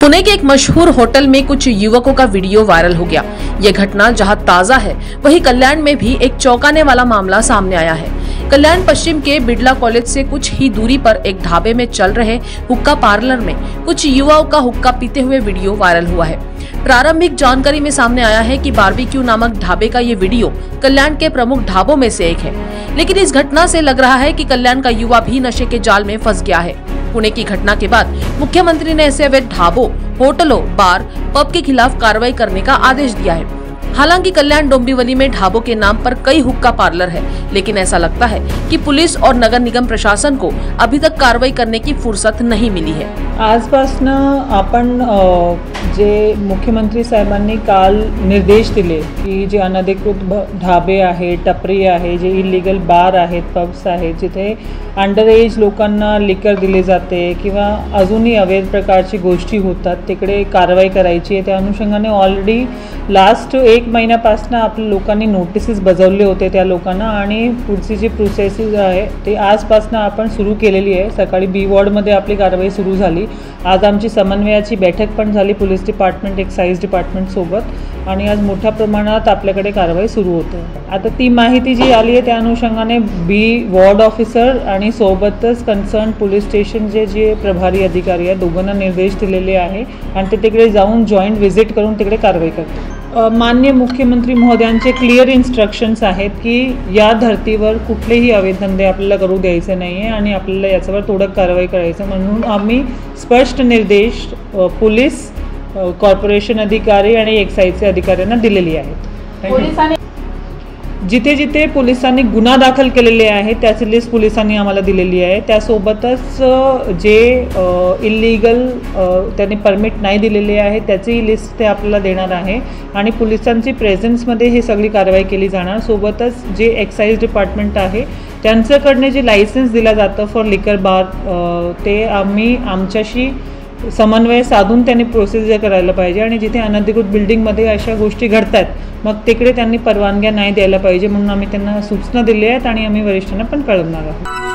पुणे के एक मशहूर होटल में कुछ युवकों का वीडियो वायरल हो गया। यह घटना जहां ताजा है, वहीं कल्याण में भी एक चौंकाने वाला मामला सामने आया है। कल्याण पश्चिम के बिड़ला कॉलेज से कुछ ही दूरी पर एक ढाबे में चल रहे हुक्का पार्लर में कुछ युवाओं का हुक्का पीते हुए वीडियो वायरल हुआ है। प्रारंभिक जानकारी में सामने आया है कि बारबेक्यू नामक ढाबे का ये वीडियो कल्याण के प्रमुख ढाबों में से एक है, लेकिन इस घटना से लग रहा है कि कल्याण का युवा भी नशे के जाल में फंस गया है। पुणे की घटना के बाद मुख्यमंत्री ने ऐसे अवैध ढाबों, होटलों, बार, पब के खिलाफ कार्रवाई करने का आदेश दिया है। हालांकि कल्याण डोंबिवली में ढाबों के नाम पर कई हुक्का पार्लर है, लेकिन ऐसा लगता है कि पुलिस और नगर निगम प्रशासन को अभी तक कार्रवाई करने की फुर्सत नहीं मिली है। आजपासून आपण जे मुख्यमंत्री साहेबांनी काल निर्देश दिले की जे अनधिकृत ढाबे आहे, टपरी आहे, जे इलिगल बार आहेत, पब्स आहेत, जिथे अंडर एज लोकांना लिकर दिले जाते किंवा अजूनही अवैध प्रकारची गोष्टी होतात, तिकडे कारवाई करायची आहे। त्या अनुषंगाने ऑलरेडी लास्ट 1 महिन्यापासून आपल्या लोकांनी नोटिसेस बजावले होते त्या लोकांना आणि पुढची जी प्रोसेस आहे ते आजपासून आपण सुरू केलेली आहे। सकाळी बी वॉर्डमध्ये आपली कारवाई सुरू झाली। आज आमची समन्वयाची बैठक पण झाली पोलीस डिपार्टमेंट, एक्साइज डिपार्टमेंट सोबत, आणि आज मोठ्या प्रमाणात आपल्याकडे कारवाई सुरू होते। आता ती माहिती जी आली आहे त्या अनुषंगाने बी वॉर्ड ऑफिसर आणि सोबतच कन्सर्न पोलीस स्टेशन जे प्रभारी अधिकारी आहेत दोघांना निर्देश दिलेले आहे आणि ते तिकडे जाऊन जॉईंट व्हिजिट करून तिकडे कारवाई करतात। माननीय मुख्यमंत्री महोदयांचे क्लिअर इन्स्ट्रक्शन्स आहेत की या धर्तीवर कुठलेही अवैध धंदे आपल्याला करू द्यायचे नाही आहे आणि आपल्याला याच्यावर तोडक कारवाई करायचं, म्हणून आम्ही स्पष्ट निर्देश पोलीस, कॉर्पोरेशन अधिकारी आणि एक्साइजचे अधिकाऱ्यांना दिलेली आहेत। जिथे जिथे पोलिसांनी गुन्हा दाखल केलेले आहे त्याची लिस्ट पोलिसांनी आम्हाला दिलेली आहे। त्यासोबतच जे इल्लीगल त्यांनी परमिट नाही दिलेले आहे त्याची लिस्ट ते आपल्याला देणार आहे आणि पोलिसांची प्रेझेन्समध्ये ही सगळी कारवाई केली जाणार। सोबतच जे एक्साइज डिपार्टमेंट आहे त्यांच्याकडनं जे लायसन्स दिलं जातं फॉर लिकर बार ते आम्ही आमच्याशी समन्वय साधून त्यांनी प्रोसिजर करायला पाहिजे आणि जिथे अनधिकृत बिल्डिंगमध्ये अशा गोष्टी घडतात मग तिकडे त्यांनी परवानग्या नाही द्यायला पाहिजे, म्हणून आम्ही त्यांना सूचना दिल्या आहेत आणि आम्ही वरिष्ठांना पण कळवणार आहोत।